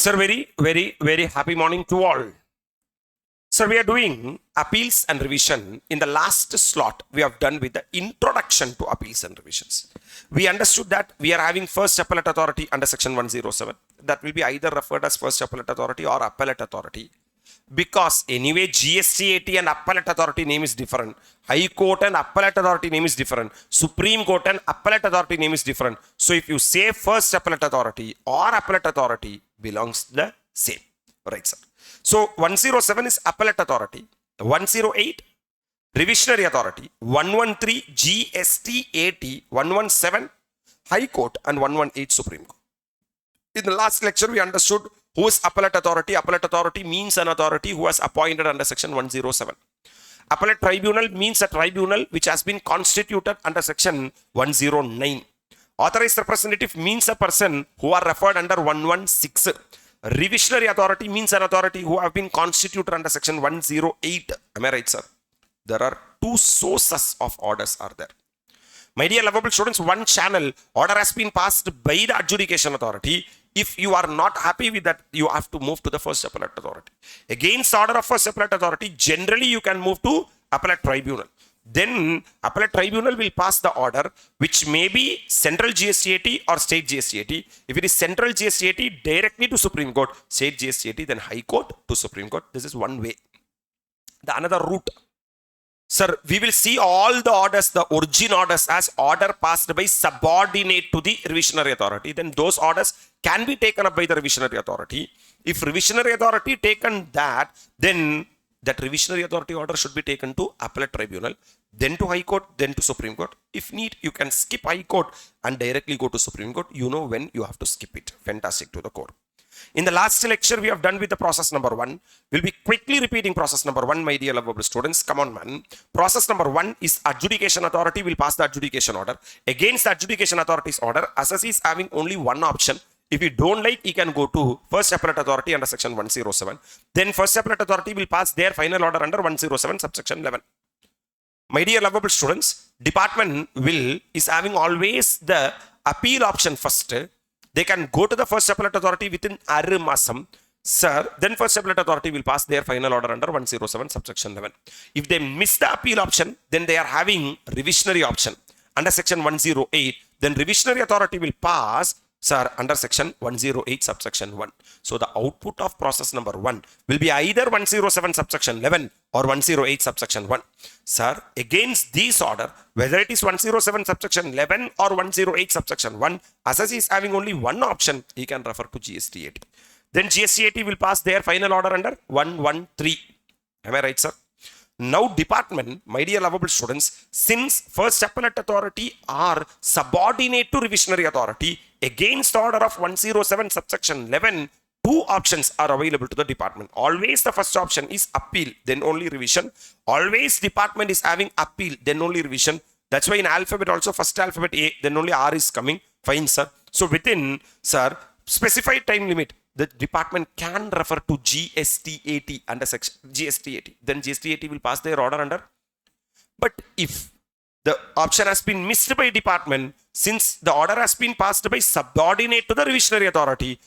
Sir, very happy morning to all. Sir, we are doing appeals and revision. In the last slot, we have done with the introduction to appeals and revisions. We understood that we are having first appellate authority under section 107. That will be either referred as first appellate authority or appellate authority. Because anyway, GST and appellate authority name is different. High Court and appellate authority name is different. Supreme Court and appellate authority name is different. So if you say first appellate authority or appellate authority belongs the same. Right, sir. So 107 is appellate authority. 108 revisionary authority. 113 GST 117 High Court and 118 Supreme Court. In the last lecture, we understood who is appellate authority. Appellate authority means an authority who was appointed under section 107. Appellate tribunal means a tribunal which has been constituted under section 109. Authorized representative means a person who are referred under 116. Revisionary authority means an authority who have been constituted under section 108. Am I right, sir? There are two sources of orders are there. My dear lovable students, one channel order has been passed by the adjudication authority. If you are not happy with that, you have to move to the first appellate authority. Against order of first appellate authority, generally you can move to appellate tribunal. Then appellate tribunal will pass the order, which may be central GST or state GST. If it is central GST, directly to Supreme Court, state GST, then High Court to Supreme Court. This is one way. The another route. Sir, we will see all the orders, the origin orders as order passed by subordinate to the revisionary authority. Then those orders can be taken up by the revisionary authority. If revisionary authority taken that, then that revisionary authority order should be taken to appellate tribunal, then to High Court, then to Supreme Court. If need, you can skip High Court and directly go to Supreme Court. You know when you have to skip it. Fantastic to the core. In the last lecture, we have done with the process number 1. We'll be quickly repeating process number 1, my dear lovable students. Come on, man. Process number 1 is adjudication authority will pass the adjudication order. Against the adjudication authority's order, assessee is having only one option. If you don't like, you can go to first appellate authority under section 107. Then first appellate authority will pass their final order under 107 subsection 11. My dear lovable students, department is having always the appeal option first. They can go to the first appellate authority within Aru Masam. Sir, then first appellate authority will pass their final order under 107 subsection 11. If they miss the appeal option, then they are having revisionary option under section 108. Then revisionary authority will pass, sir, under section 108 subsection 1. So the output of process number 1 will be either 107 subsection 11 or 108 subsection 1. Sir, against this order, whether it is 107 subsection 11 or 108 subsection 1, assessee is having only one option. He can refer to GST. Then GST will pass their final order under 113. Am I right, sir? Now department, my dear lovable students, since first appellate authority are subordinate to revisionary authority, against order of 107 subsection 11, two options are available to the department. Always the first option is appeal, then only revision. Always department is having appeal, then only revision. That's why in alphabet also first alphabet A, then only R is coming. Fine, sir. So within, sir, specified time limit, the department can refer to GST under section GST. Then GST will pass their order under. But if the option has been missed by department, since the order has been passed by subordinate to the revisionary authority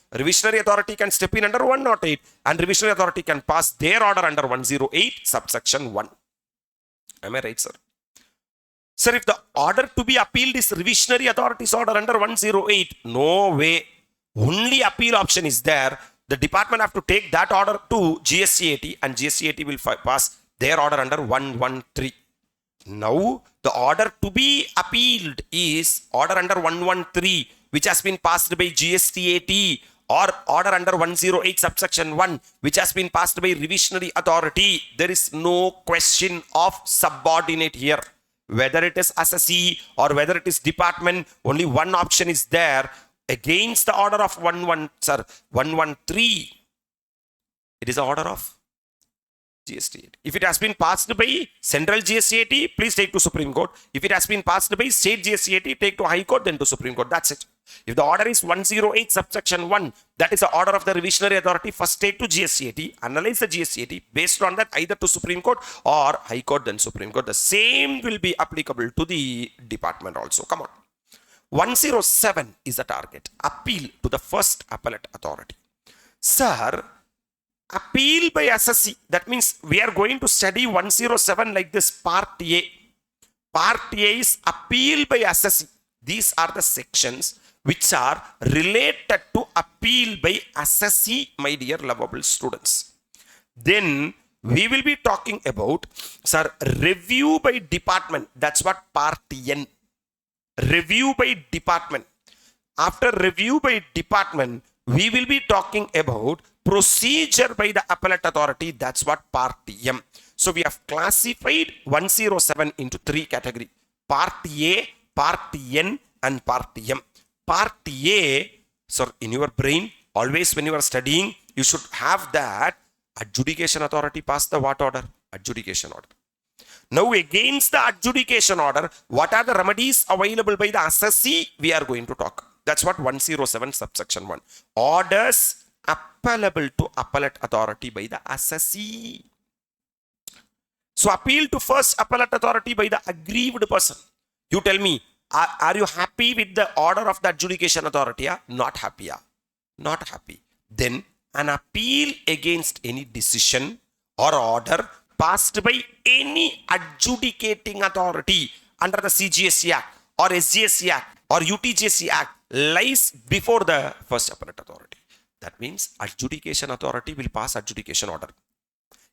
can step in under 108 and revisionary authority can pass their order under 108 subsection 1. Am I right, sir? Sir, if the order to be appealed is revisionary authority's order under 108, no way. Only appeal option is there. The department have to take that order to GST and GST will pass their order under 113. Now, the order to be appealed is order under 113, which has been passed by GST or order under 108 subsection 1, which has been passed by revisionary authority. There is no question of subordinate here. Whether it is assessee or whether it is department, only one option is there. Against the order of 113, it is the order of GST. If it has been passed by central GST, please take to Supreme Court. If it has been passed by state GST, take to High Court, then to Supreme Court. That's it. If the order is 108 subsection 1, that is the order of the revisionary authority, first take to GST, analyze the GST, based on that either to Supreme Court or High Court, then Supreme Court. The same will be applicable to the department also. Come on. 107 is the target. Appeal to the first appellate authority. Sir, appeal by assessee. That means we are going to study 107 like this, part A. Part A is appeal by assessee. These are the sections which are related to appeal by assessee, my dear lovable students. Then we will be talking about, sir, review by department. That's what part N. Review by department. After review by department, we will be talking about procedure by the appellate authority. That's what part M. So we have classified 107 into 3 categories. Part A, part N, and part M. Part A, sir, in your brain, always when you are studying, you should have that adjudication authority pass the what order? Adjudication order. Now against the adjudication order, what are the remedies available by the assessee? We are going to talk. That's what 107 subsection 1. Orders appellable to appellate authority by the assessee. So appeal to first appellate authority by the aggrieved person. You tell me, are you happy with the order of the adjudication authority? Yeah? Not happy. Yeah? Not happy. Then an appeal against any decision or order passed by any adjudicating authority under the CGSC Act or SGSC Act or UTGSC Act lies before the first appellate authority. That means adjudication authority will pass adjudication order.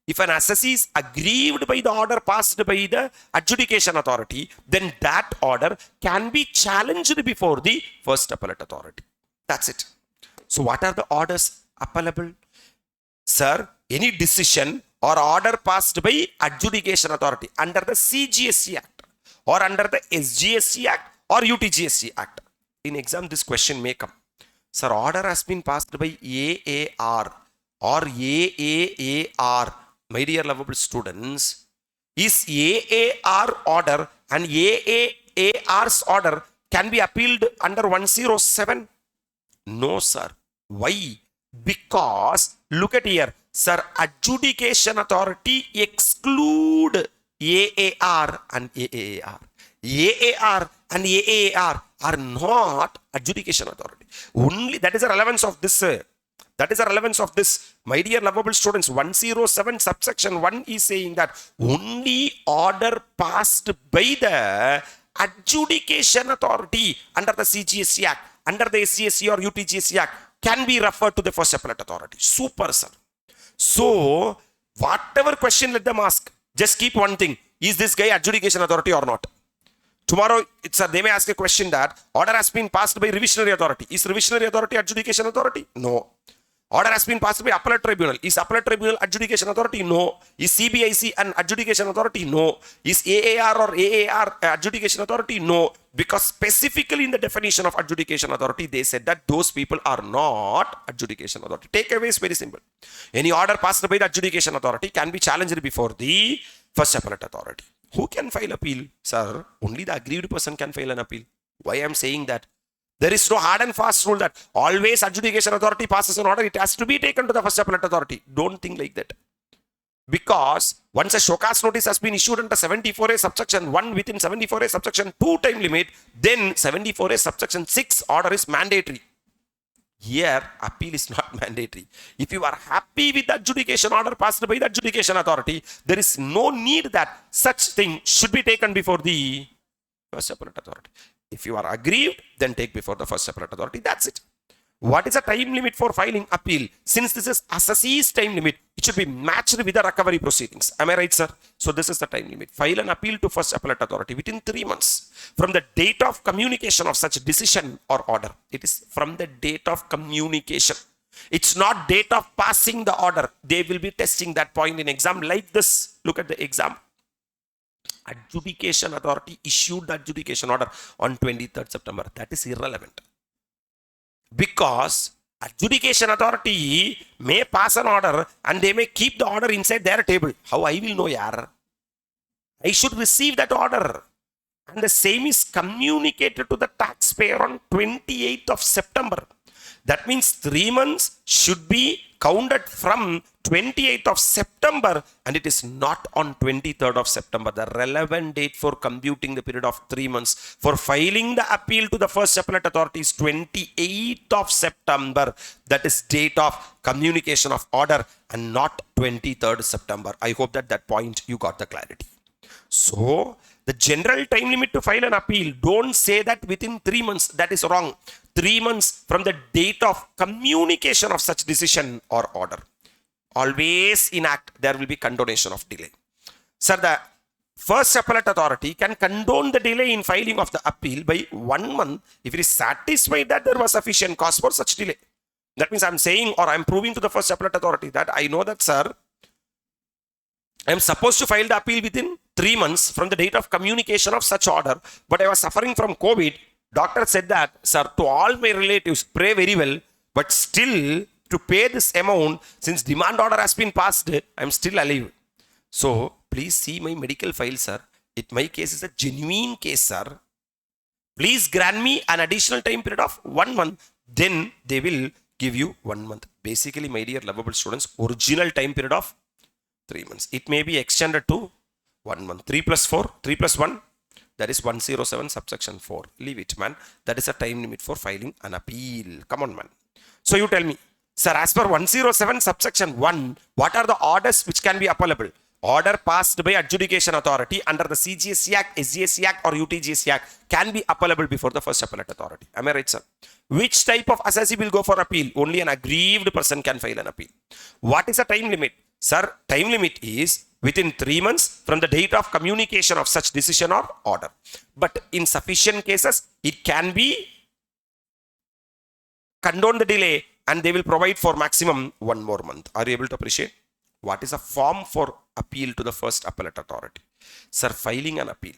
If an assessee is aggrieved by the order passed by the adjudication authority, then that order can be challenged before the first appellate authority. That's it. So what are the orders appellable? Sir, any decision or order passed by adjudication authority under the CGSC Act or under the SGSC Act or UTGSC Act. In exam, this question may come. Sir, order has been passed by AAR or AAAR. My dear lovable students, is AAR order and AAAR's order can be appealed under 107? No, sir. Why? Because, look at here, sir, adjudication authority exclude AAR and AAR. AAR and AAR are not adjudication authority. Only that is the relevance of this. That is the relevance of this. My dear lovable students, 107 subsection 1 is saying that only order passed by the adjudication authority under the CGSC Act, under the SCSC or UTGSC Act can be referred to the first appellate authority. Super, sir. So, whatever question let them ask, just keep one thing. Is this guy adjudication authority or not? Tomorrow, they may ask a question that order has been passed by revisionary authority. Is revisionary authority adjudication authority? No. Order has been passed by appellate tribunal. Is appellate tribunal adjudication authority? No. Is CBIC an adjudication authority? No. Is AAR or AAR adjudication authority? No. Because specifically in the definition of adjudication authority, they said that those people are not adjudication authority. Takeaway is very simple. Any order passed by the adjudication authority can be challenged before the first appellate authority. Who can file appeal? Sir, only the aggrieved person can file an appeal. Why I am saying that? There is no hard and fast rule that always adjudication authority passes an order, it has to be taken to the first appellate authority. Don't think like that. Because once a show cause notice has been issued under 74A subsection 1 within 74A subsection 2 time limit, then 74A subsection 6 order is mandatory. Here, appeal is not mandatory. If you are happy with the adjudication order passed by the adjudication authority, there is no need that such thing should be taken before the first appellate authority. If you are aggrieved, then take before the first appellate authority. That's it. What is the time limit for filing appeal? Since this is assessee's time limit, it should be matched with the recovery proceedings. Am I right, sir? So this is the time limit. File an appeal to first appellate authority within 3 months from the date of communication of such decision or order. It is from the date of communication. It's not date of passing the order. They will be testing that point in exam like this. Look at the exam. Adjudication authority issued the adjudication order on 23rd September. That is irrelevant. Because adjudication authority may pass an order and they may keep the order inside their table. How I will know, yaar? I should receive that order. And the same is communicated to the taxpayer on 28th of September. That means 3 months should be counted from 28th of September and it is not on 23rd of September. The relevant date for computing the period of 3 months for filing the appeal to the first appellate authority is 28th of September. That is date of communication of order and not 23rd September. I hope that point you got the clarity. So the general time limit to file an appeal, don't say that within 3 months. That is wrong. 3 months from the date of communication of such decision or order. Always in act, there will be condonation of delay. Sir, the first appellate authority can condone the delay in filing of the appeal by 1 month if it is satisfied that there was sufficient cause for such delay. That means I'm saying or I'm proving to the first appellate authority that I know that, sir, I am supposed to file the appeal within 3 months from the date of communication of such order, but I was suffering from COVID. Doctor said that, sir, to all my relatives, pray very well, but still to pay this amount, since demand order has been passed, I am still alive. So please see my medical file, sir. My case is a genuine case, sir. Please grant me an additional time period of 1 month. Then they will give you 1 month. Basically, my dear lovable students, original time period of 3 months. It may be extended to 1 month. 3 plus 4, 3 plus 1, that is 107 subsection 4. Leave it, man. That is a time limit for filing an appeal. Come on, man. So you tell me, sir, as per 107 subsection 1, what are the orders which can be appealable? Order passed by adjudication authority under the CGSC Act, SGSC Act or UTGSC Act can be appealable before the first appellate authority. Am I right, sir? Which type of assessee will go for appeal? Only an aggrieved person can file an appeal. What is the time limit? Sir, time limit is within 3 months from the date of communication of such decision or order. But in sufficient cases, it can be condone the delay and they will provide for maximum 1 more month. Are you able to appreciate? What is a form for appeal to the first appellate authority? Sir, filing an appeal.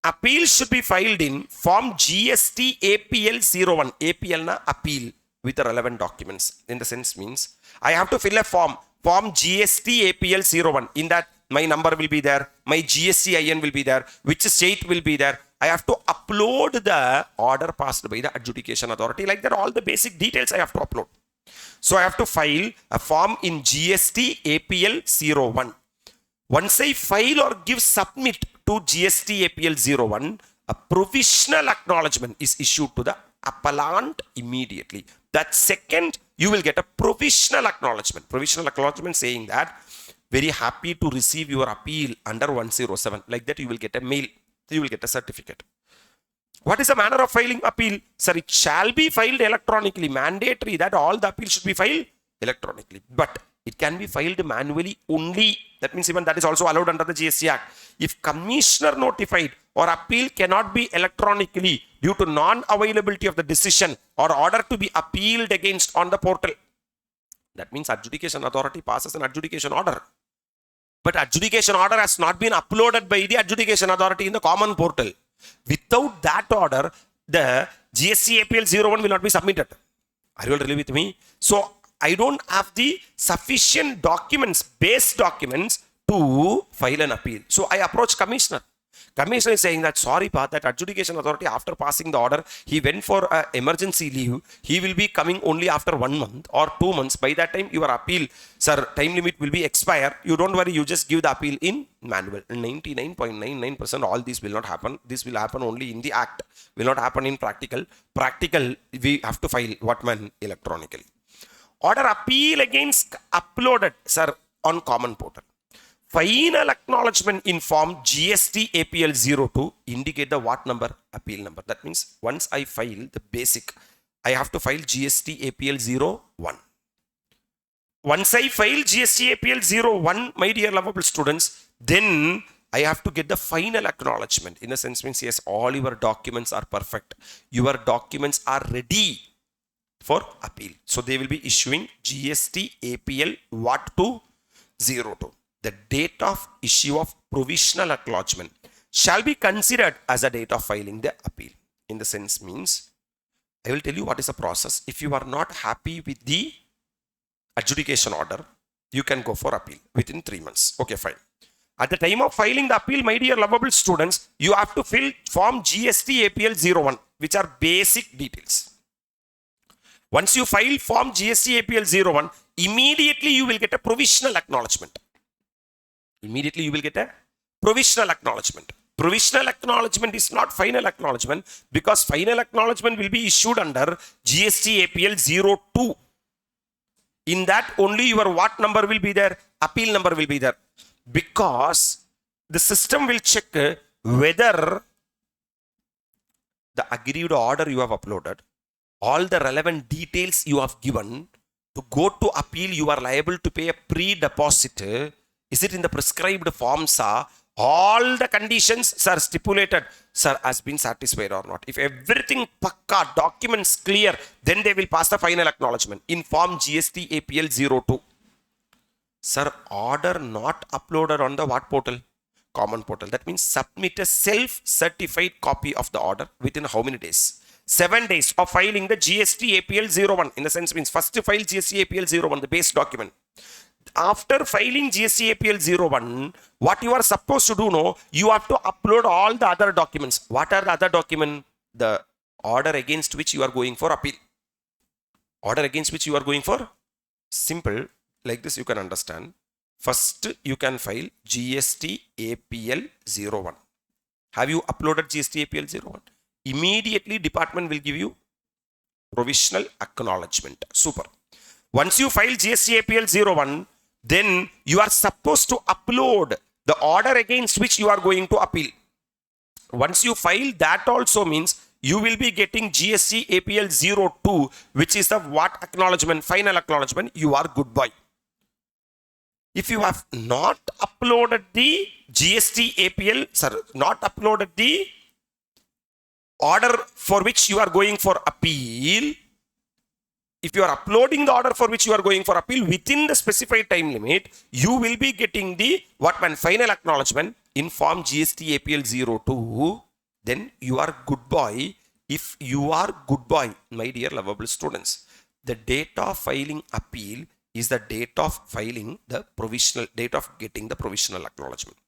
Appeal should be filed in form GST APL 01. APL na appeal with the relevant documents. In the sense means, I have to fill a form GST APL 01. In that, my number will be there, my GSTIN will be there, which state will be there. I have to upload the order passed by the adjudication authority. Like that, all the basic details I have to upload. So I have to file a form in GST APL 01. Once I file or give submit to GST APL 01, a provisional acknowledgement is issued to the appellant immediately. That second, you will get a provisional acknowledgement. Provisional acknowledgement saying that, very happy to receive your appeal under 107. Like that, you will get a mail. You will get a certificate. What is the manner of filing appeal? Sir, it shall be filed electronically. Mandatory that all the appeal should be filed electronically. But it can be filed manually only. That means even that is also allowed under the GST Act. If commissioner notified or appeal cannot be electronically due to non-availability of the decision or order to be appealed against on the portal. That means adjudication authority passes an adjudication order. But adjudication order has not been uploaded by the adjudication authority in the common portal. Without that order, the GST APL 01 will not be submitted. Are you all really with me? So I don't have the sufficient documents, base documents to file an appeal. So I approach commissioner. Commissioner is saying that, sorry, Pa, that adjudication authority, after passing the order, he went for an emergency leave. He will be coming only after 1 month or 2 months. By that time, your appeal, sir, time limit will be expired. You don't worry, you just give the appeal in manual. 99.99% all this will not happen. This will happen only in the act. Will not happen in practical. Practical, we have to file what man electronically. Order appeal against uploaded, sir, on common portal. Final acknowledgement in form GST APL 02 indicate the what number? Appeal number. That means once I file the basic, I have to file GST APL 01. Once I file GST APL 01, my dear lovable students, then I have to get the final acknowledgement. In the sense means, yes, all your documents are perfect. Your documents are ready for appeal. So they will be issuing GST APL what to 02. The date of issue of provisional acknowledgement shall be considered as a date of filing the appeal. In the sense means, I will tell you what is the process. If you are not happy with the adjudication order, you can go for appeal within 3 months. Okay, fine. At the time of filing the appeal, my dear lovable students, you have to fill form GST APL 01, which are basic details. Once you file form GST APL 01, immediately you will get a provisional acknowledgement. Immediately you will get a provisional acknowledgement. Provisional acknowledgement is not final acknowledgement, because final acknowledgement will be issued under GST APL 02. In that only your what number will be there? Appeal number will be there. Because the system will check whether the agreed order you have uploaded, all the relevant details you have given, to go to appeal you are liable to pay a pre-deposit. Is it in the prescribed form, sir? All the conditions, sir, stipulated, sir, has been satisfied or not. If everything pakka, documents clear, then they will pass the final acknowledgement in form GST APL 02. Sir, order not uploaded on the what portal? Common portal. That means submit a self-certified copy of the order within how many days? 7 days of filing the GST APL 01. In the sense means first to file GST APL 01, the base document. After filing GST APL 01, what you are supposed to do now, you have to upload all the other documents. What are the other documents? The order against which you are going for appeal. Order against which you are going for? Simple. Like this you can understand. First you can file GST APL 01. Have you uploaded GST APL 01? Immediately department will give you provisional acknowledgement. Super. Once you file GST APL 01, then you are supposed to upload the order against which you are going to appeal. Once you file, that also means you will be getting GST APL 02, which is the what acknowledgement, final acknowledgement, you are good boy. If you have not uploaded the GST APL, not uploaded the order for which you are going for appeal, if you are uploading the order for which you are going for appeal within the specified time limit, you will be getting the final acknowledgement in form GST APL 02. Then you are good boy. If you are good boy, my dear lovable students, the date of filing appeal is the date of filing the provisional, date of getting the provisional acknowledgement.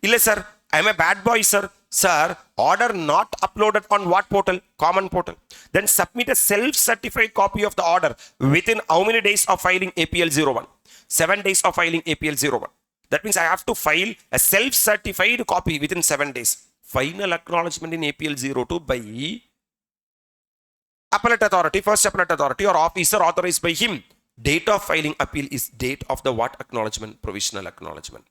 Illa sir, I am a bad boy, sir. Sir, order not uploaded on what portal? Common portal. Then submit a self-certified copy of the order within how many days of filing APL 01? 7 days of filing APL 01. That means I have to file a self-certified copy within 7 days. Final acknowledgement in APL 02 by Appellate authority, first Appellate authority or officer authorized by him. Date of filing appeal is date of the what acknowledgement? Provisional acknowledgement.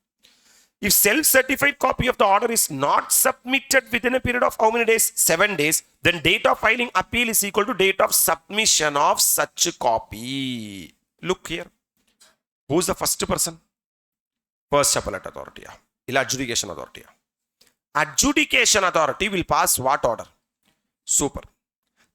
If self-certified copy of the order is not submitted within a period of how many days? 7 days. Then date of filing appeal is equal to date of submission of such copy. Look here. Who's the first person? First Appellate authority. Adjudication authority. Adjudication authority will pass what order? Super.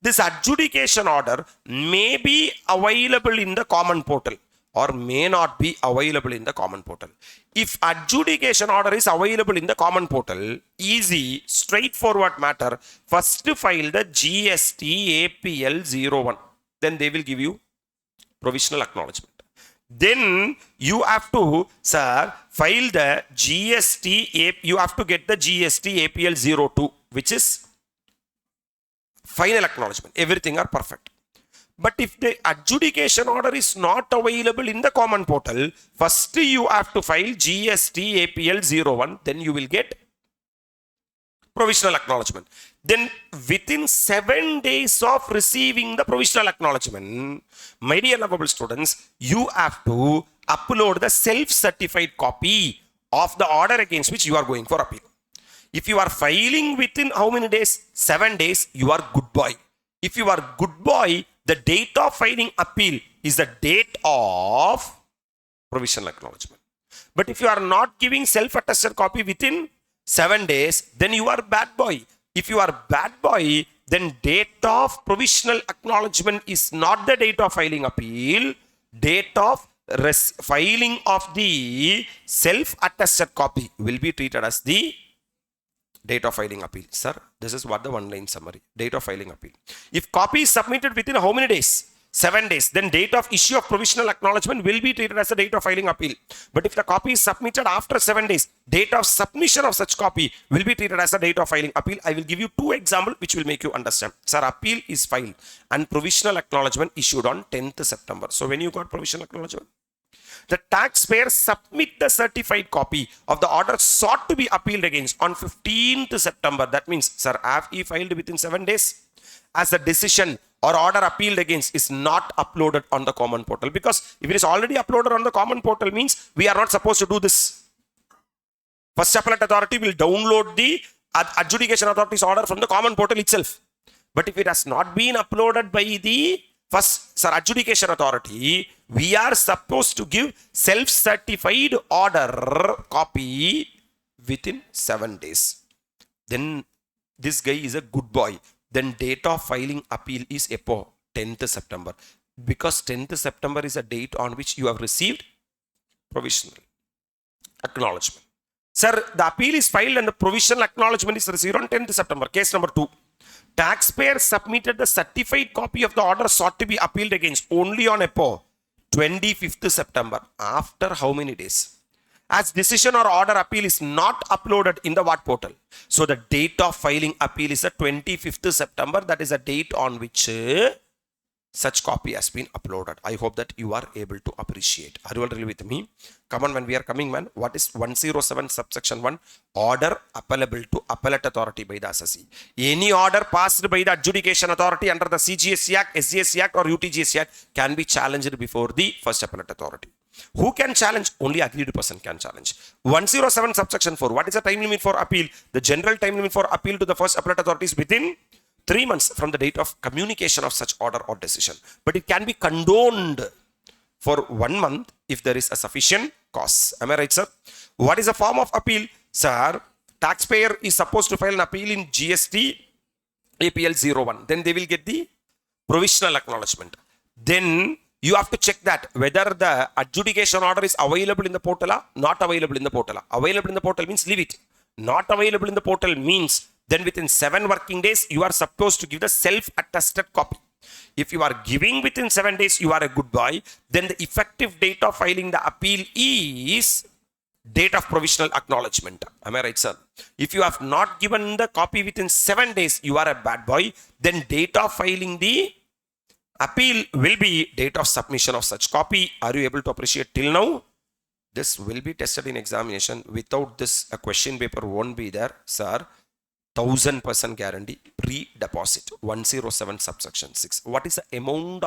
This adjudication order may be available in the common portal or may not be available in the common portal. If adjudication order is available in the common portal, easy, straightforward matter, first file the GST APL 01. Then they will give you provisional acknowledgement. Then you have to, sir, file the GST, you have to get the GST APL 02, which is final acknowledgement. Everything are perfect. But if the adjudication order is not available in the common portal, first you have to file GST APL 01, then you will get provisional acknowledgement. Then within 7 days of receiving the provisional acknowledgement, my dear lovable students, you have to upload the self-certified copy of the order against which you are going for appeal. If you are filing within how many days? 7 days, you are good boy. If you are good boy, the date of filing appeal is the date of provisional acknowledgement. But if you are not giving self-attested copy within 7 days, then you are bad boy. If you are bad boy, then date of provisional acknowledgement is not the date of filing appeal. Date of filing of the self-attested copy will be treated as the date of filing appeal. Sir, this is what the one-line summary. Date of filing appeal. If copy is submitted within how many days? 7 days, then date of issue of provisional acknowledgement will be treated as the date of filing appeal. But if the copy is submitted after 7 days, date of submission of such copy will be treated as the date of filing appeal. I will give you 2 examples which will make you understand. Sir, appeal is filed and provisional acknowledgement issued on 10th September. So when you got provisional acknowledgement? The taxpayer submit the certified copy of the order sought to be appealed against on 15th September. That means, sir, have he filed within 7 days? As the decision or order appealed against is not uploaded on the common portal. Because if it is already uploaded on the common portal means we are not supposed to do this. First Appellate Authority will download the adjudication authority's order from the common portal itself. But if it has not been uploaded by the first adjudication authority, we are supposed to give self-certified order copy within 7 days. Then this guy is a good boy. Then date of filing appeal is EPO 10th September. Because 10th September is a date on which you have received provisional acknowledgement. Sir, the appeal is filed and the provisional acknowledgement is received on 10th September. Case number 2. Taxpayer submitted the certified copy of the order sought to be appealed against only on EPO 25th September. After how many days? As decision or order appeal is not uploaded in the what portal. So the date of filing appeal is the 25th September. That is a date on which such copy has been uploaded. I hope that you are able to appreciate. Are you all really with me? Come on, when we are coming, man. What is 107 subsection 1? Order appellable to appellate authority by the assessee. Any order passed by the adjudication authority under the CGSC Act, SGSC Act or UTGSC Act can be challenged before the first appellate authority. Who can challenge? Only aggrieved person can challenge. 107 subsection 4. What is the time limit for appeal? The general time limit for appeal to the first appellate authority is within 3 months from the date of communication of such order or decision. But it can be condoned for 1 month if there is a sufficient cause. Am I right, sir? What is the form of appeal? Sir, taxpayer is supposed to file an appeal in GST APL 01. Then they will get the provisional acknowledgement. Then you have to check that whether the adjudication order is available in the portal or not available in the portal. Available in the portal means leave it. Not available in the portal means then within 7 working days, you are supposed to give the self-attested copy. If you are giving within 7 days, you are a good boy. Then the effective date of filing the appeal is date of provisional acknowledgement. Am I right, sir? If you have not given the copy within 7 days, you are a bad boy. Then date of filing the appeal will be date of submission of such copy. Are you able to appreciate till now? This will be tested in examination. Without this, a question paper won't be there, sir. 1000% guarantee pre-deposit. 107 subsection 6. What is the amount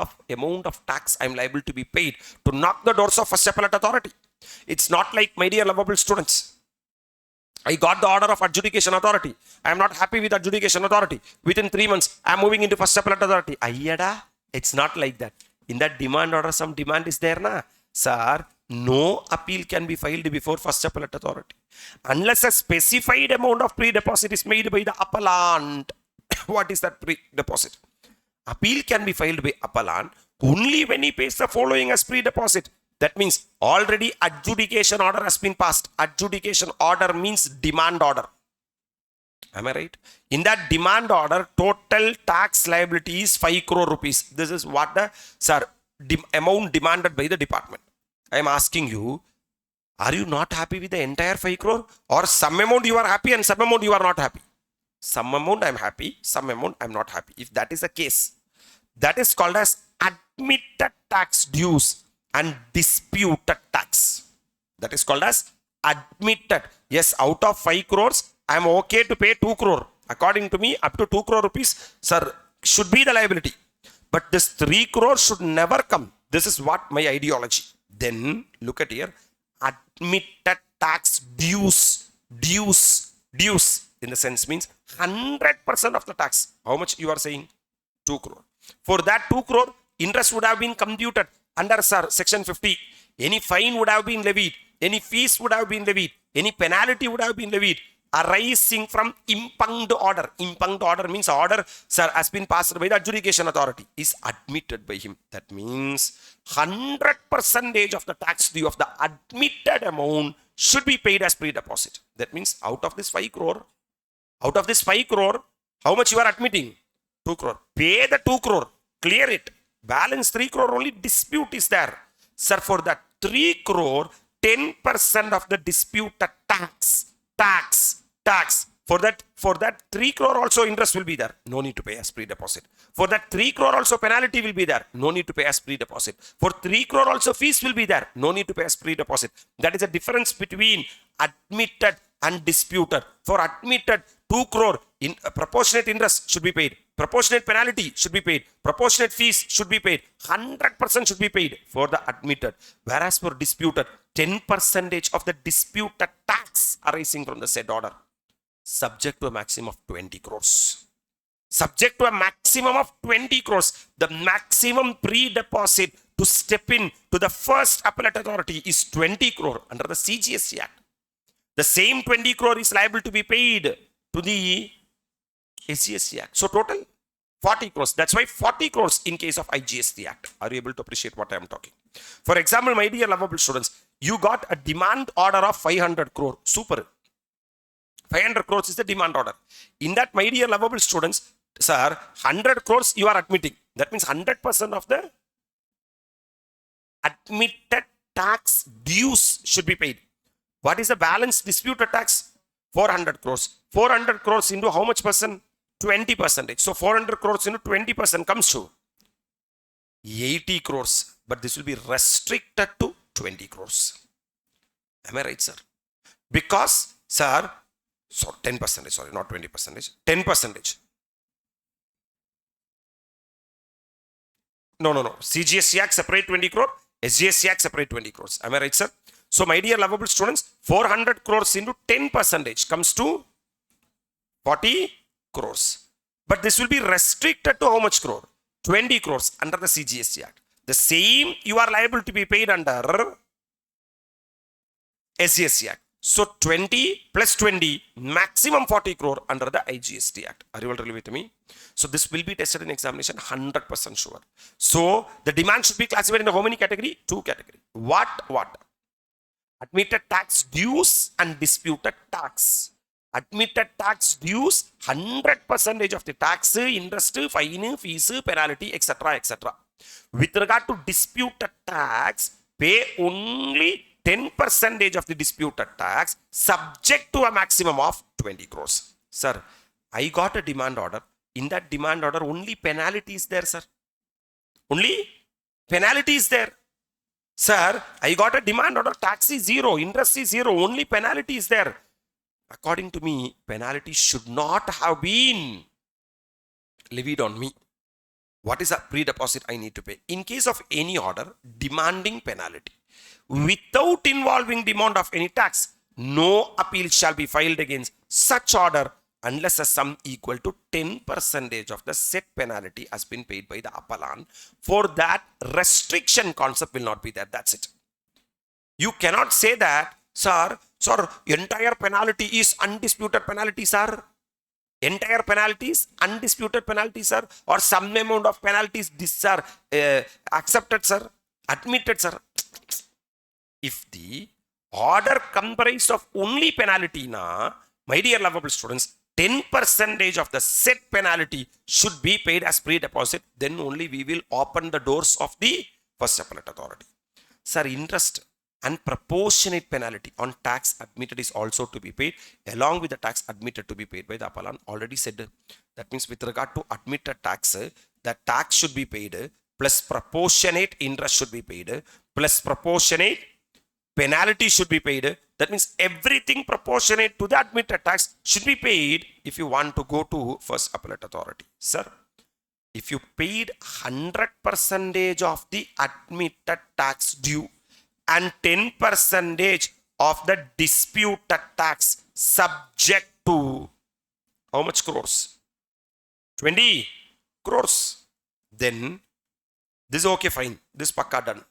of tax I am liable to be paid to knock the doors of first appellate authority? It's not like, my dear lovable students, I got the order of adjudication authority. I am not happy with adjudication authority. Within 3 months, I am moving into first appellate authority. Ayyada, it's not like that. In that demand order, some demand is there, na? Sir, no appeal can be filed before first appellate authority unless a specified amount of pre-deposit is made by the appellant. What is that pre-deposit? Appeal can be filed by appellant only when he pays the following as pre-deposit. That means already adjudication order has been passed. Adjudication order means demand order. Am I right? In that demand order, total tax liability is 5 crore rupees. This is what the amount demanded by the department. I am asking you, are you not happy with the entire 5 crore? Or some amount you are happy and some amount you are not happy? Some amount I am happy, some amount I am not happy. If that is the case, that is called as admitted tax dues and disputed tax. That is called as admitted. Yes, out of 5 crores, I am okay to pay 2 crore. According to me, up to 2 crore rupees, sir, should be the liability. But this 3 crore should never come. This is what my ideology. Then look at here, admitted tax dues in the sense means 100% of the tax. How much you are saying? 2 crore. For that 2 crore, interest would have been computed under section 50. Any fine would have been levied. Any fees would have been levied. Any penalty would have been levied arising from impugned order. Impugned order means order, sir, has been passed by the adjudication authority, is admitted by him. That means 100% of the tax due of the admitted amount should be paid as pre-deposit. That means out of this 5 crore, how much you are admitting? 2 crore. Pay the 2 crore. Clear it. Balance 3 crore only dispute is there. Sir, for that 3 crore, 10% of the dispute tax. For that 3 crore also interest will be there. No need to pay as pre-deposit. For that 3 crore also penalty will be there. No need to pay as pre-deposit. For 3 crore also fees will be there. No need to pay as pre-deposit. That is the difference between admitted and disputed. For admitted 2 crore, in proportionate interest should be paid. Proportionate penalty should be paid. Proportionate fees should be paid. 100% should be paid for the admitted. Whereas for disputed, 10% of the disputed tax arising from the said order, subject to a maximum of 20 crores. Subject to a maximum of 20 crores. The maximum pre-deposit to step in to the first appellate authority is 20 crore under the CGST Act. The same 20 crore is liable to be paid to the SGST Act. So total 40 crores. That's why 40 crores in case of IGST Act. Are you able to appreciate what I am talking? For example, my dear lovable students, you got a demand order of 500 crore. Super. 500 crores is the demand order. In that, my dear lovable students, sir, 100 crores you are admitting. That means 100% of the admitted tax dues should be paid. What is the balance disputed tax? 400 crores. 400 crores into how much percent? 20%. So 400 crores into 20% comes to 80 crores. But this will be restricted to 20 crores. Am I right, sir? Because, sir, so 10%, sorry, not 20%, 10%. No. CGST Act separate 20 crore, SGST Act separate 20 crores. Am I right, sir? So, my dear lovable students, 400 crores into 10% comes to 40 crores. But this will be restricted to how much crore? 20 crores under the CGST Act. The same you are liable to be paid under SGST Act. So 20 plus 20, maximum 40 crore under the IGST Act. Are you all really with me? So this will be tested in examination, 100% sure. So the demand should be classified in the how many category? 2 category. What? Admitted tax dues and disputed tax. Admitted tax dues, 100% of the tax, interest, fine, fees, penalty, etc. With regard to disputed tax, pay only 10% of the disputed tax, subject to a maximum of 20 crores. Sir, I got a demand order. In that demand order, only penalty is there, sir. Only penalty is there. Sir, I got a demand order. Tax is 0. Interest is 0. Only penalty is there. According to me, penalty should not have been levied on me. What is a pre-deposit I need to pay? In case of any order demanding penalty, without involving demand of any tax, no appeal shall be filed against such order unless a sum equal to 10% of the set penalty has been paid by the appellant. For that, restriction concept will not be there. That's it. You cannot say that, sir, entire penalty is undisputed penalty, sir. Entire penalties, undisputed penalties, sir, or some amount of penalties, this are accepted, sir, admitted, sir. If the order comprised of only penalty, my dear lovable students, 10% of the set penalty should be paid as pre-deposit. Then only we will open the doors of the first appellate authority. Sir, interest and proportionate penalty on tax admitted is also to be paid along with the tax admitted to be paid by the appellant. Already said. That means with regard to admitted tax, the tax should be paid plus proportionate interest should be paid plus proportionate penalty should be paid. That means everything proportionate to the admitted tax should be paid if you want to go to first appellate authority. Sir, if you paid 100% of the admitted tax due and 10% of the disputed tax subject to how much crores? 20 crores. Then this is okay, fine. This pakka done.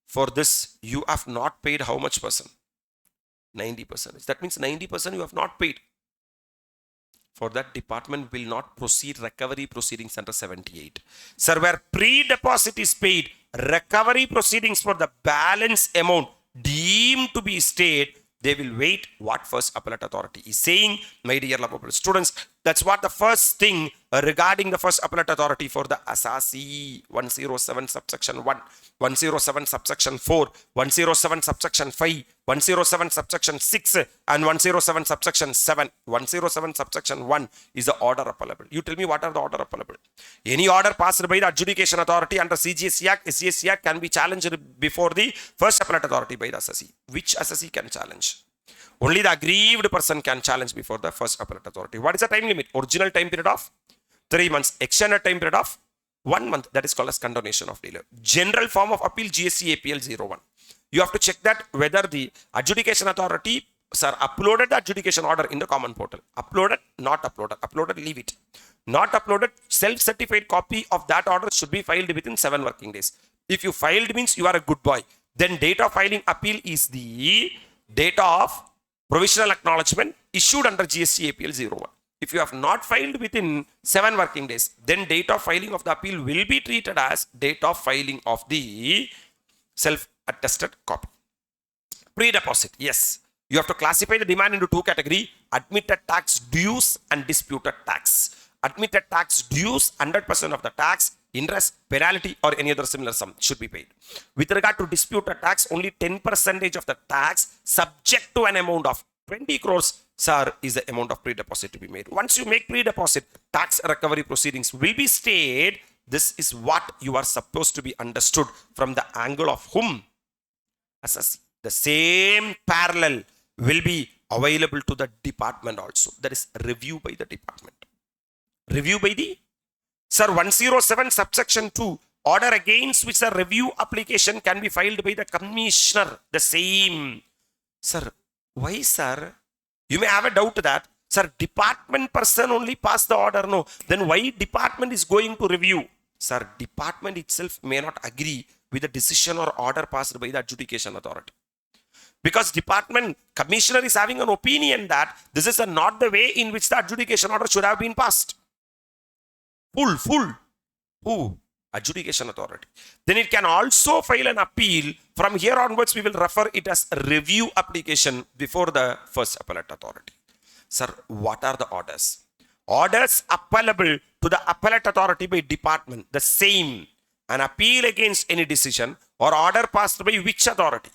For this, you have not paid how much percent? 90%. That means 90% you have not paid. For that, department will not proceed recovery proceedings under 78. Sir, where pre-deposit is paid, recovery proceedings for the balance amount deemed to be stayed, they will wait what first appellate authority is saying. My dear lovable students, That's what the first thing regarding the first appellate authority for the assessee. 107 subsection 1, 107 subsection 4, 107 subsection 5, 107 subsection 6, and 107 subsection 7. 107 subsection 1 is the order appellable. You tell me what are the order appellable. Any order passed by the adjudication authority under CGSC Act, SGSC Act can be challenged before the first appellate authority by the assessee. Which assessee can challenge? Only the aggrieved person can challenge before the first appellate authority. What is the time limit? Original time period of 3 months. Extended time period of 1 month. That is called as condonation of delay. General form of appeal GSC APL 01. You have to check that whether the adjudication authority uploaded the adjudication order in the common portal. Uploaded, not uploaded. Uploaded, leave it. Not uploaded, self-certified copy of that order should be filed within 7 working days. If you filed means you are a good boy. Then date of filing appeal is the date of provisional acknowledgement issued under GST APL 01. If you have not filed within 7 working days, then date of filing of the appeal will be treated as date of filing of the self-attested copy. Pre-deposit, yes. You have to classify the demand into 2 categories: admitted tax dues and disputed tax. Admitted tax dues, 100% of the tax, interest, penalty, or any other similar sum should be paid. With regard to disputed tax, only 10% of the tax subject to an amount of 20 crores, sir, is the amount of pre-deposit to be made. Once you make pre-deposit, tax recovery proceedings will be stayed. This is what you are supposed to be understood from the angle of whom? Assessee. The same parallel will be available to the department also. That is review by the department. Review by the, sir, 107 subsection 2, order against which the review application can be filed by the commissioner. The same. Sir, why, sir? You may have a doubt that, sir, department person only passed the order. No. Then why department is going to review? Sir, department itself may not agree with the decision or order passed by the adjudication authority. Because department commissioner is having an opinion that this is not the way in which the adjudication order should have been passed. Who? Adjudication authority. Then it can also file an appeal. From here onwards, we will refer it as a review application before the first appellate authority. Sir, what are the orders? Orders appellable to the appellate authority by department. The same. An appeal against any decision or order passed by which authority?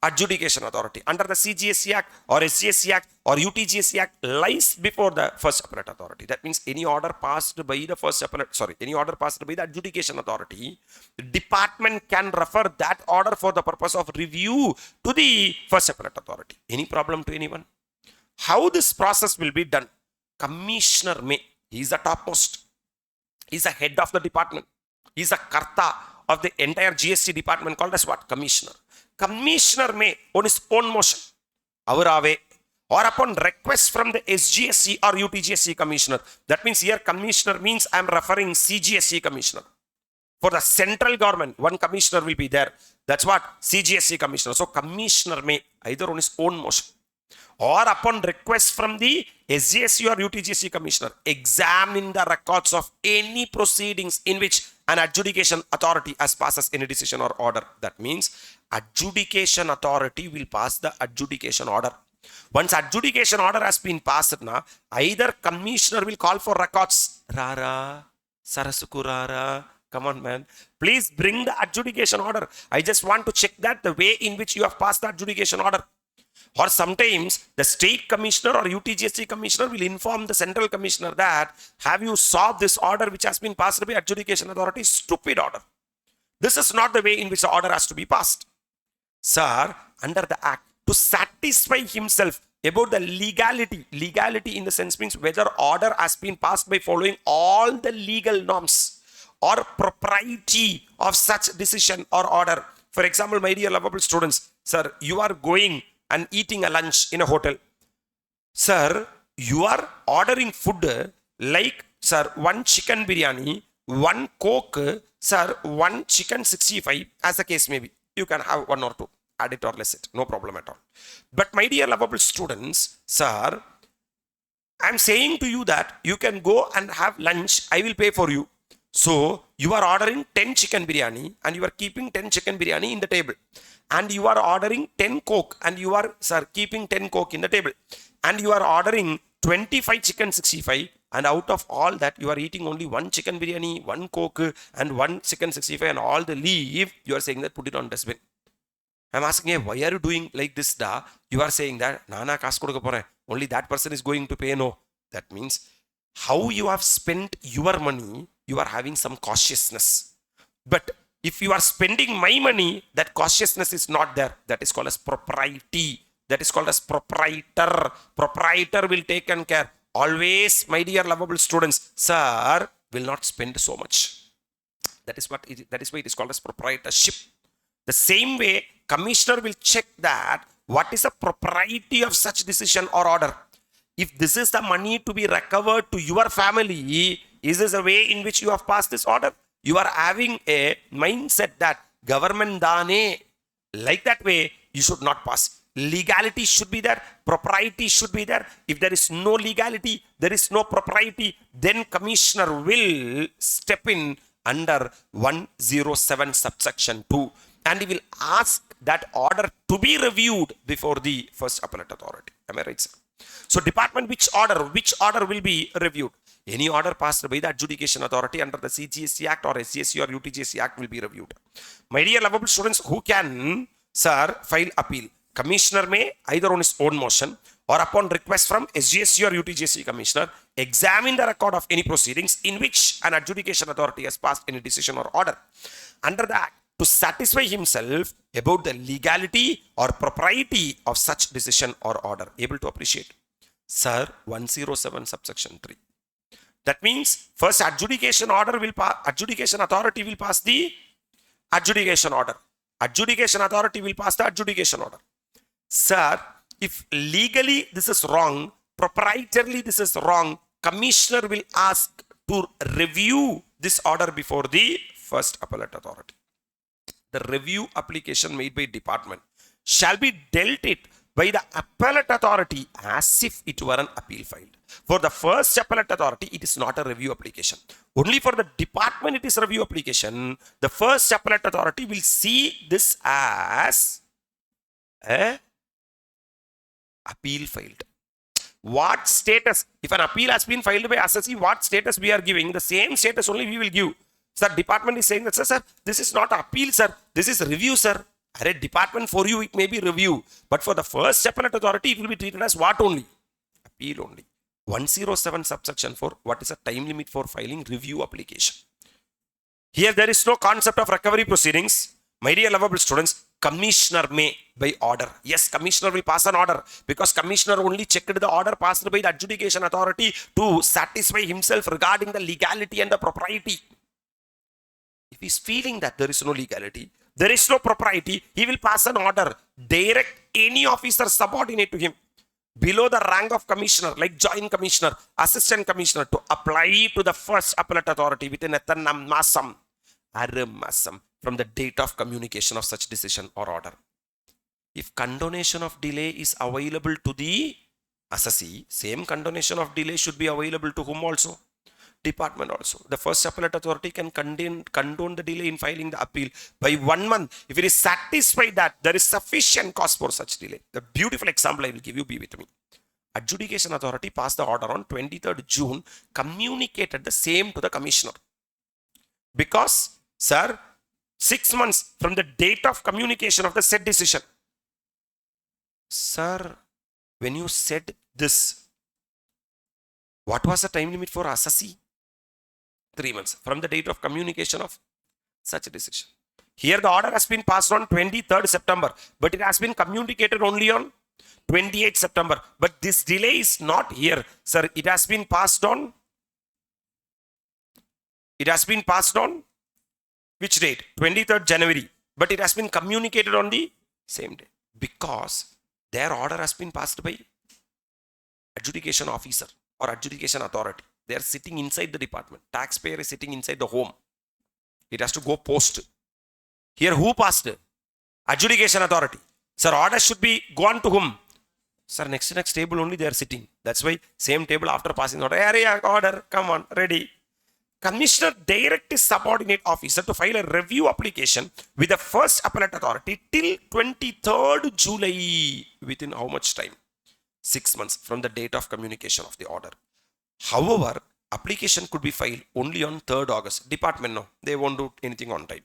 Adjudication authority under the CGSC Act or SGSC Act or UTGSC Act lies before the first appellate authority. That means any order passed by the first appellate, any order passed by the adjudication authority, the department can refer that order for the purpose of review to the first appellate authority. Any problem to anyone? How this process will be done? Commissioner may, he is the topmost. He is the head of the department. He is the karta of the entire GST department called as what? Commissioner. Commissioner may, on his own motion, avarave, or upon request from the SGSC or UTGSC commissioner. That means here commissioner means I am referring CGSC commissioner. For the central government, one commissioner will be there. That's what? CGSC commissioner. So commissioner may, either on his own motion or upon request from the SGSC or UTGSC commissioner, examine the records of any proceedings in which an adjudication authority has passes any decision or order. That means adjudication authority will pass the adjudication order. Once adjudication order has been passed, either commissioner will call for records. Rara, Sarasuku Rara, come on man, please bring the adjudication order. I just want to check that the way in which you have passed the adjudication order. Or sometimes the state commissioner or UTGSC commissioner will inform the central commissioner that, have you saw this order which has been passed by adjudication authority? Stupid order. This is not the way in which the order has to be passed. Sir, under the act, to satisfy himself about the legality in the sense means whether order has been passed by following all the legal norms or propriety of such decision or order. For example, my dear lovable students, sir, you are going and eating a lunch in a hotel. Sir, you are ordering food like, sir, 1 chicken biryani, 1 coke, sir, 1 chicken 65, as the case may be. You can have 1 or 2, add it or less it, no problem at all. But my dear lovable students, sir, I am saying to you that you can go and have lunch, I will pay for you. So, you are ordering 10 chicken biryani and you are keeping 10 chicken biryani in the table. And you are ordering 10 coke and you are, sir, keeping 10 coke in the table. And you are ordering 25 chicken 65 and out of all that you are eating only one chicken biryani, one coke and one chicken 65 and all the leave, you are saying that put it on dustbin. I'm asking, hey, why are you doing like this da? You are saying that nana kaas kodukka poren, only that person is going to pay. No, that means how you have spent your money, you are having some cautiousness. But if you are spending my money, that cautiousness is not there. That is called as propriety. That is called as proprietor. Proprietor will take care. Always, my dear lovable students, sir will not spend so much. That is why it is called as proprietorship. The same way, commissioner will check that what is the propriety of such decision or order. If this is the money to be recovered to your family, is this a way in which you have passed this order? You are having a mindset that government dane, like that way, you should not pass. Legality should be there, propriety should be there. If there is no legality, there is no propriety, then commissioner will step in under 107 subsection 2 and he will ask that order to be reviewed before the first appellate authority. Am I right, sir? So department, which order will be reviewed? Any order passed by the adjudication authority under the CGST Act or SGST or UTGST Act will be reviewed. My dear lovable students, who can, sir, file appeal? Commissioner may either on his own motion or upon request from SGST or UTGST commissioner examine the record of any proceedings in which an adjudication authority has passed any decision or order under the Act to satisfy himself about the legality or propriety of such decision or order. Able to appreciate? Sir, 107 subsection 3. That means first adjudication authority will pass the adjudication order. Adjudication authority will pass the adjudication order. Sir, if legally this is wrong, proprietarily this is wrong, commissioner will ask to review this order before the first appellate authority. The review application made by department shall be dealt it by the appellate authority as if it were an appeal filed. For the first appellate authority, it is not a review application. Only for the department, it is a review application. The first appellate authority will see this as a appeal filed. What status? If an appeal has been filed by assessee, what status we are giving? The same status only we will give. Sir, department is saying that, sir, this is not appeal, sir. This is review, sir. Array, department for you, it may be review. But for the first appellate authority, it will be treated as what only? Appeal only. 107 subsection 4. What is a time limit for filing review application? Here there is no concept of recovery proceedings. My dear lovable students, commissioner may by order. Yes, commissioner will pass an order because commissioner only checked the order passed by the adjudication authority to satisfy himself regarding the legality and the propriety. If he is feeling that there is no legality, there is no propriety, he will pass an order. Direct any officer subordinate to him below the rank of commissioner, like joint commissioner, assistant commissioner, to apply to the first appellate authority within a masam from the date of communication of such decision or order. If condonation of delay is available to the assessee, same condonation of delay should be available to whom also? Department also. The first appellate authority can condone the delay in filing the appeal by 1 month if it is satisfied that there is sufficient cause for such delay. The beautiful example I will give you, be with me. Adjudication authority passed the order on 23rd June, communicated the same to the commissioner. Because, sir, 6 months from the date of communication of the said decision. Sir, when you said this, what was the time limit for assessee? 3 months from the date of communication of such a decision. Here the order has been passed on 23rd September, but it has been communicated only on 28th September. But this delay is not here, sir. It has been passed on. It has been passed on which date? 23rd January. But it has been communicated on the same day because their order has been passed by adjudication officer or adjudication authority. They are sitting inside the department. Taxpayer is sitting inside the home. It has to go post. Here who passed? Adjudication authority. Sir, order should be gone to whom? Sir, next table only they are sitting. That's why same table after passing order. Area order, come on, ready. Commissioner direct his subordinate officer to file a review application with the first appellate authority till 23rd July. Within how much time? 6 months from the date of communication of the order. However, application could be filed only on 3rd August. Department, no, they won't do anything on time.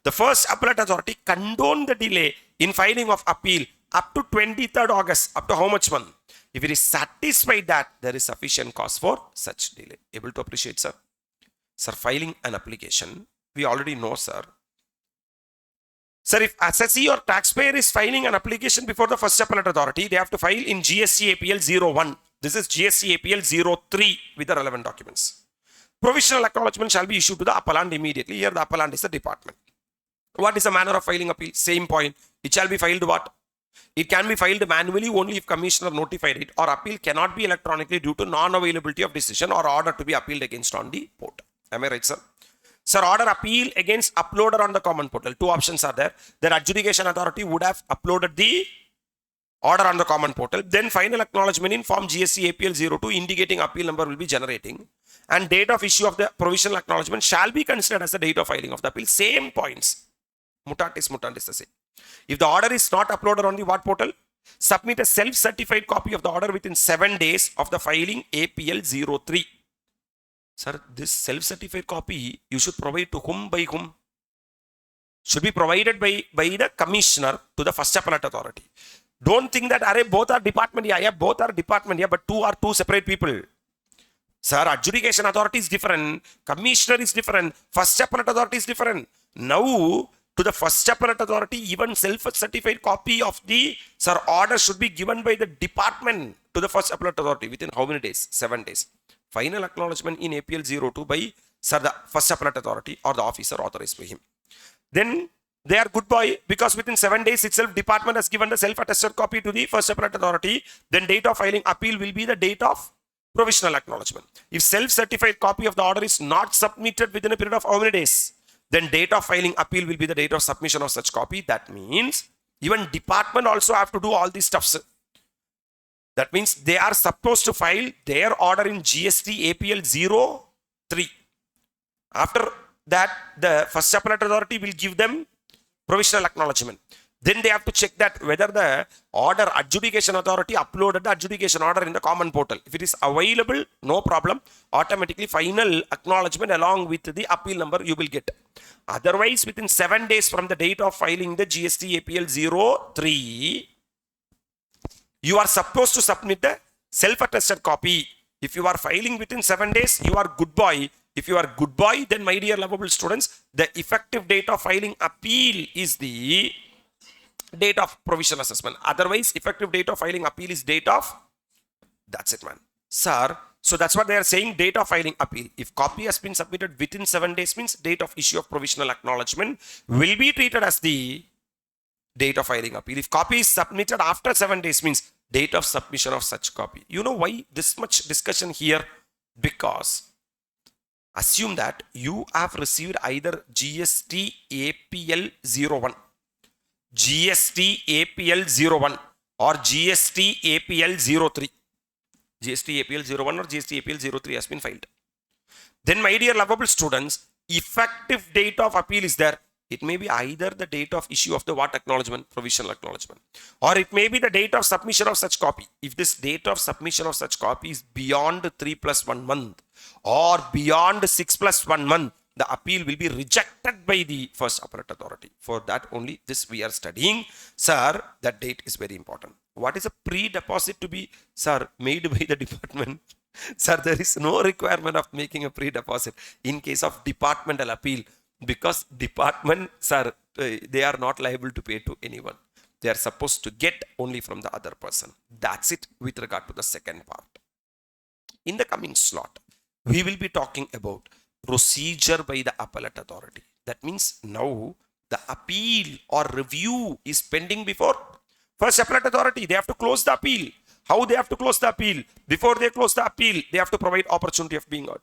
The first appellate authority condone the delay in filing of appeal up to 23rd August. Up to how much month? If it is satisfied that there is sufficient cause for such delay. Able to appreciate, sir? Sir, filing an application, we already know, sir. Sir, if assessee or taxpayer is filing an application before the first appellate authority, they have to file in GST APL 01. This is GST APL 03 with the relevant documents. Provisional acknowledgement shall be issued to the appellant immediately. Here the appellant is the department. What is the manner of filing appeal? Same point. It shall be filed what? It can be filed manually only if commissioner notified it, or appeal cannot be electronically due to non-availability of decision or order to be appealed against on the portal. Am I right, sir? Sir, order appeal against uploader on the common portal. Two options are there. The adjudication authority would have uploaded the order on the common portal. Then final acknowledgement in form GST APL 02 indicating appeal number will be generating. And date of issue of the provisional acknowledgement shall be considered as the date of filing of the appeal. Same points. Mutatis mutandis the same. If the order is not uploaded on the what portal, submit a self-certified copy of the order within 7 days of the filing APL 03. Sir, this self-certified copy you should provide to whom by whom? Should be provided by the commissioner to the first appellate authority. Don't think that array both are department, yeah, both are department, yeah, but two are two separate people. Sir, adjudication authority is different, commissioner is different, first appellate authority is different. Now, to the first appellate authority, even self-certified copy of the order should be given by the department to the first appellate authority within how many days? 7 days. Final acknowledgement in APL 02 by the first appellate authority or the officer authorized by him. Then they are good boy because within 7 days itself department has given the self-attested copy to the first appellate authority. Then date of filing appeal will be the date of provisional acknowledgement. If self-certified copy of the order is not submitted within a period of how many days? Then date of filing appeal will be the date of submission of such copy. That means even department also have to do all these stuffs. That means they are supposed to file their order in GST APL 03. After that, the first appellate authority will give them provisional acknowledgement. Then they have to check that whether the order adjudication authority uploaded the adjudication order in the common portal. If it is available, no problem. Automatically final acknowledgement along with the appeal number you will get. Otherwise, within 7 days from the date of filing the GST APL 03, you are supposed to submit the self-attested copy. If you are filing within 7 days, you are good boy. If you are good boy, then my dear lovable students, the effective date of filing appeal is the date of provisional assessment. Otherwise, effective date of filing appeal is date of, that's it, man. Sir, so that's what they are saying, date of filing appeal. If copy has been submitted within 7 days means date of issue of provisional acknowledgement will be treated as the date of filing appeal. If copy is submitted after 7 days means date of submission of such copy. You know why this much discussion here? Because assume that you have received either GST APL 01, GST APL 01 or GST APL 03. GST APL 01 or GST APL 03 has been filed. Then my dear lovable students, effective date of appeal is there. It may be either the date of issue of the what acknowledgement, provisional acknowledgement, or it may be the date of submission of such copy. If this date of submission of such copy is beyond 3 plus 1 month or beyond 6 plus 1 month, the appeal will be rejected by the first appellate authority. For that only this we are studying. Sir, that date is very important. What is a pre-deposit to be, sir, made by the department? Sir, there is no requirement of making a pre-deposit in case of departmental appeal. Because department, sir, they are not liable to pay to anyone. They are supposed to get only from the other person. That's it with regard to the second part. In the coming slot, we will be talking about procedure by the appellate authority. That means now the appeal or review is pending before first appellate authority. They have to close the appeal. How they have to close the appeal? Before they close the appeal, they have to provide opportunity of being heard.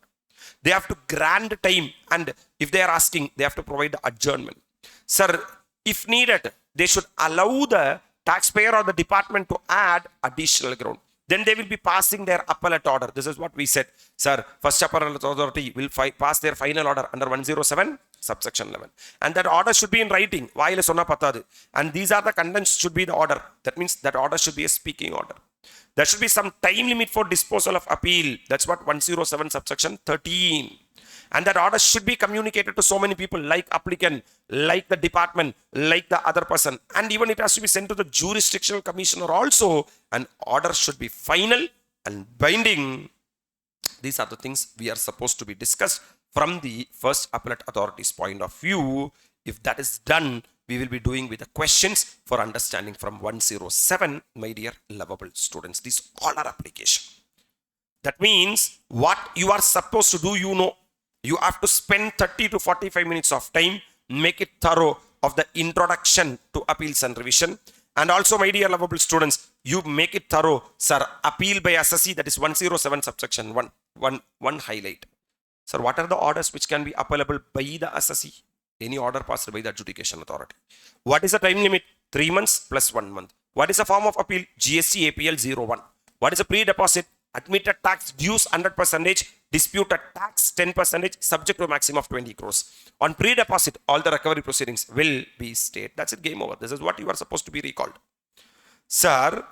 They have to grant time, and if they are asking, they have to provide the adjournment. Sir, if needed, they should allow the taxpayer or the department to add additional ground. Then they will be passing their appellate order. This is what we said. Sir, first appellate authority will pass their final order under 107, subsection 11. And that order should be in writing. And these are the contents should be the order. That means that order should be a speaking order. There should be some time limit for disposal of appeal. That's what 107 subsection 13. And that order should be communicated to so many people, like applicant, like the department, like the other person. And even it has to be sent to the jurisdictional commissioner also. An order should be final and binding. These are the things we are supposed to be discussed from the first appellate authority's point of view. If that is done, we will be doing with the questions for understanding from 107, my dear lovable students. These all are application. That means what you are supposed to do, you have to spend 30 to 45 minutes of time, make it thorough of the introduction to appeals and revision. And also, my dear lovable students, you make it thorough, sir, appeal by assessee, that is 107 subsection 1 highlight. Sir, what are the orders which can be appealable by the assessee? Any order passed by the adjudication authority. What is the time limit? 3 months plus 1 month. What is the form of appeal? GST APL 01. What is a pre-deposit? Admitted tax dues 100%, disputed tax 10%, subject to a maximum of 20 crores. On pre-deposit, all the recovery proceedings will be stayed. That's it, game over. This is what you are supposed to be recalled. Sir,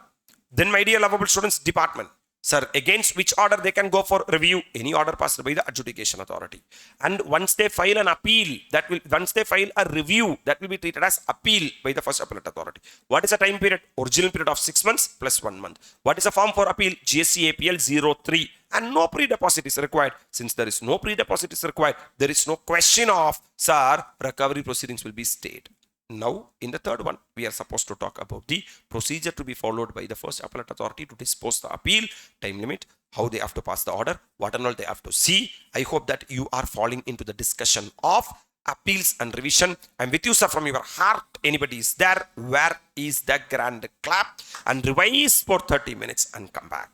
then my dear lovable students, department. Sir, against which order they can go for review? Any order passed by the adjudication authority. And once they file an appeal, once they file a review, that will be treated as appeal by the first appellate authority. What is the time period? Original period of 6 months plus 1 month. What is the form for appeal? GST APL 03. And no pre-deposit is required. Since there is no pre-deposit is required, there is no question of, sir, recovery proceedings will be stayed. Now, in the third one, we are supposed to talk about the procedure to be followed by the first appellate authority to dispose the appeal, time limit, how they have to pass the order, what and all they have to see. I hope that you are falling into the discussion of appeals and revision. I'm with you, sir, from your heart. Anybody is there? Where is the grand clap? And revise for 30 minutes and come back.